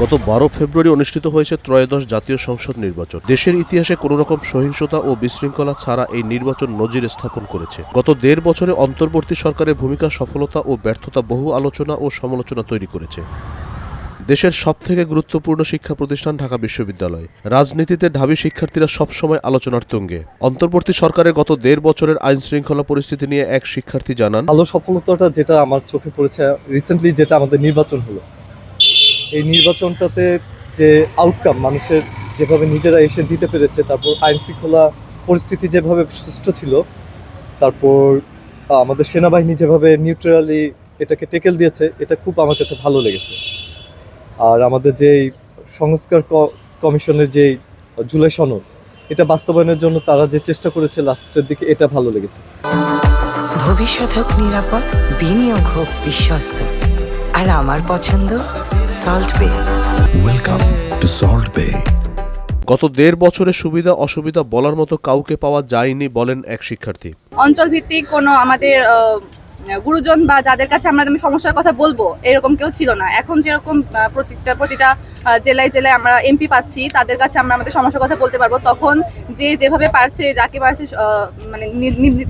গত 12 ফেব্রুয়ারি অনুষ্ঠিত হয়েছে ত্রয়োদশ জাতীয় সংসদ নির্বাচন। দেশের ইতিহাসে কোনো রকম সহিংসতা ও বিশৃঙ্খলা ছাড়া এই নির্বাচন নজির স্থাপন করেছে। গত 1.5 বছরে অন্তর্বর্তী সরকারের ভূমিকা, সফলতা ও ব্যর্থতা বহু আলোচনা ও সমালোচনা তৈরি করেছে। দেশের সবথেকে গুরুত্বপূর্ণ শিক্ষা প্রতিষ্ঠান ঢাকা বিশ্ববিদ্যালয়। রাজনীতিতে ঢাবি শিক্ষার্থীরা সবসময় আলোচনার তুঙ্গে। অন্তর্বর্তী সরকারের গত 1.5 বছরের আইন শৃঙ্খলা পরিস্থিতি নিয়ে এক শিক্ষার্থী জানান, ভালো সফলতাটা যেটা আমার চোখে পড়েছে রিসেন্টলি যেটা আমাদের নির্বাচন হলো, এই নির্বাচনটাতে যে আউটকাম মানুষের যেভাবে নিজেরা এসে দিতে পেরেছে, তারপর আইন শৃঙ্খলা পরিস্থিতি যেভাবে সুষ্ঠু ছিল, তারপর আমাদের সেনাবাহিনী যেভাবে নিউট্রালি এটাকে টেকেল দিয়েছে, এটা খুব আমার কাছে ভালো লেগেছে। আর আমাদের যে সংস্কার কমিশনের যে জুলাই সনদ, এটা বাস্তবায়নের জন্য তারা যে চেষ্টা করেছে লাস্টের দিকে, এটা ভালো লেগেছে। ভবিষ্যৎ হোক নিরাপদ, বিনিয়োগ হোক বিশ্বস্ত, আর আমার পছন্দ সল্ট বে। ওয়েলকাম টু সল্ট বে। গত 1.5 বছরে সুবিধা অসুবিধা বলার মতো কাউকে পাওয়া যায়নি বলেন এক শিক্ষার্থী। অঞ্চল ভিত্তিক কোনো আমাদের গুরুজন বা যাদের কাছে আমরা সমস্যার কথা বলবো এরকম কেউ ছিল না। এখন যেরকম প্রতিটা জেলায় জেলায় আমরা এমপি পাচ্ছি, তাদের কাছে আমরা আমাদের সমস্যার কথা বলতে পারবো। তখন যেভাবে পারছে, যাকে পারছে মানে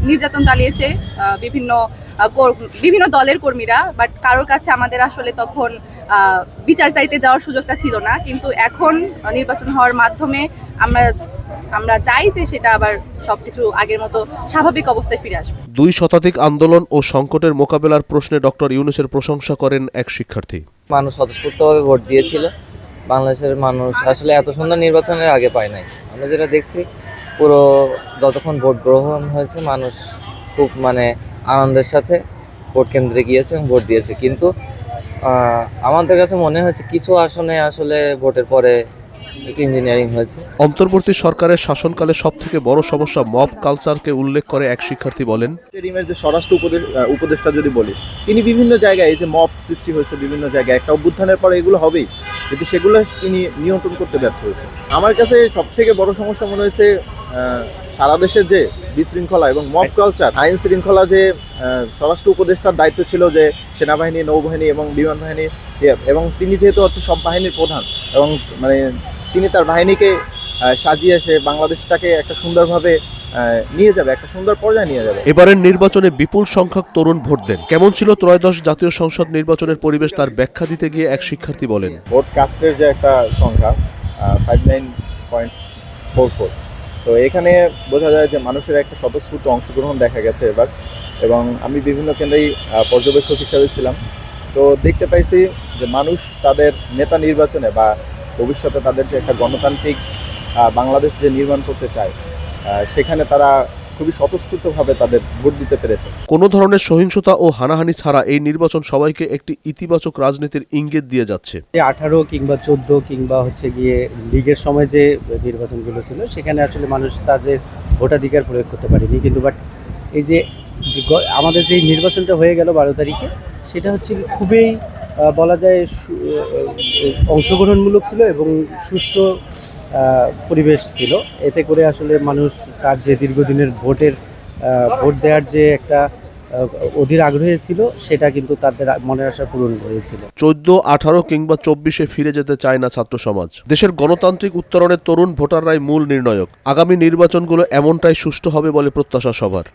নির্যাতন চালিয়েছে বিভিন্ন দলের কর্মীরা, বাট কারোর কাছে আমাদের আসলে তখন বিচার চাইতে যাওয়ার সুযোগটা ছিল না। কিন্তু এখন নির্বাচন হওয়ার মাধ্যমে আমরা চাই যে সেটা আবার সবকিছু আগের মতো স্বাভাবিক অবস্থায় ফিরে আসবে। 2 শতাধিক আন্দোলন ও সংকটের মোকাবেলার প্রশ্নে ডক্টর ইউনূসের প্রশংসা করেন এক শিক্ষার্থী। মানুষ স্বতঃস্ফূর্তভাবে ভোট দিয়েছিল। বাংলাদেশের মানুষ আসলে এত সুন্দর নির্বাচনের আগে পায় নাই। আমরা যেটা দেখছি, পুরো যতক্ষণ ভোট গ্রহণ হয়েছে মানুষ খুব আনন্দের সাথে ভোট কেন্দ্রে গিয়েছে এবং ভোট দিয়েছে। কিন্তু আমাদের কাছে মনে হয়েছে কিছু আসনে আসলে ভোটের পরে ইঞ্জিনিয়ারিং হয়েছে। অন্তর্বর্তী সরকারের শাসনকালে সবথেকে বড় সমস্যা মব কালচারকে উল্লেখ করে এক শিক্ষার্থী বলেন, টিমের যে স্বরাষ্ট্র উপদেষ্টা যদি বলি, তিনি বিভিন্ন জায়গায় এই যে মব সৃষ্টি হয়েছে বিভিন্ন জায়গায়, একটা অভ্যুত্থানের পরে এগুলো হবেই, কিন্তু সেগুলো তিনি নিয়ন্ত্রণ করতে ব্যর্থ হয়েছে। আমার কাছে সবথেকে বড় সমস্যা মনে হয়েছে সারা দেশের যে বিশৃঙ্খলা এবং মব কালচার, আইন শৃঙ্খলা, যে স্বরাষ্ট্র উপদেষ্টার দায়িত্ব ছিল যে সেনাবাহিনী, নৌবাহিনী এবং বিমান বাহিনী, এবং তিনি যেহেতু সব বাহিনীর প্রধান, এবং তিনি তার বাহিনীকে সাজিয়ে সে বাংলাদেশটাকে একটা সুন্দরভাবে নিয়ে যাবে, একটা সুন্দর পর্যায়ে নিয়ে যাবে। এবারের নির্বাচনে বিপুল সংখ্যক তরুণ ভোট দেন। কেমন ছিল ত্রয়োদশ জাতীয় সংসদ নির্বাচনের পরিবেশ তার ব্যাখ্যা দিতে গিয়ে এক শিক্ষার্থী বলেন, ভোট কাস্টের যে একটা সংখ্যা 59.44, তো এখানে বোঝা যায় যে মানুষের একটা স্বতঃস্ফূর্ত অংশগ্রহণ দেখা গেছে এবার। এবং আমি বিভিন্ন কেন্দ্রেই পর্যবেক্ষক হিসেবে ছিলাম, তো দেখতে পাইছি যে মানুষ তাদের নেতা নির্বাচনে বা ভবিষ্যতে তাদের যে একটা গণতান্ত্রিক বাংলাদেশ যে নির্মাণ করতে চায়, সেখানে তারা খুবই স্বতঃস্ফূর্তভাবে তাদের ভোট দিতে পেরেছে। কোনো ধরনের সহিংসতা ও হানাহানি ছাড়া এই নির্বাচন সবাইকে একটি ইতিবাচক রাজনীতির ইঙ্গিত দিয়ে যাচ্ছে। 18 কিংবা 14 কিংবা গিয়ে লীগের সময় যে নির্বাচনগুলো ছিল, সেখানে আসলে মানুষ তাদের ভোটাধিকার প্রয়োগ করতে পারেনি। কিন্তু এই যে আমাদের যে নির্বাচনটা হয়ে গেল 12 তারিখে, সেটা হচ্ছে খুবই বলা যায় অংশগ্রহণমূলক ছিল এবং সুষ্ঠু পরিবেশ ছিল। এতে করে আসলে মানুষ তার যে দীর্ঘদিনের ভোট দেওয়ার যে একটা অধীর আগ্রহে ছিল, সেটা কিন্তু তাদের মনের আশা পূরণ হয়েছিল। 14, 18 কিংবা 24-এ ফিরে যেতে চায় না ছাত্র সমাজ। দেশের গণতান্ত্রিক উত্তরণে তরুণ ভোটাররাই মূল নির্ণায়ক। আগামী নির্বাচনগুলো এমনটাই সুষ্ঠু হবে বলে প্রত্যাশা সবার।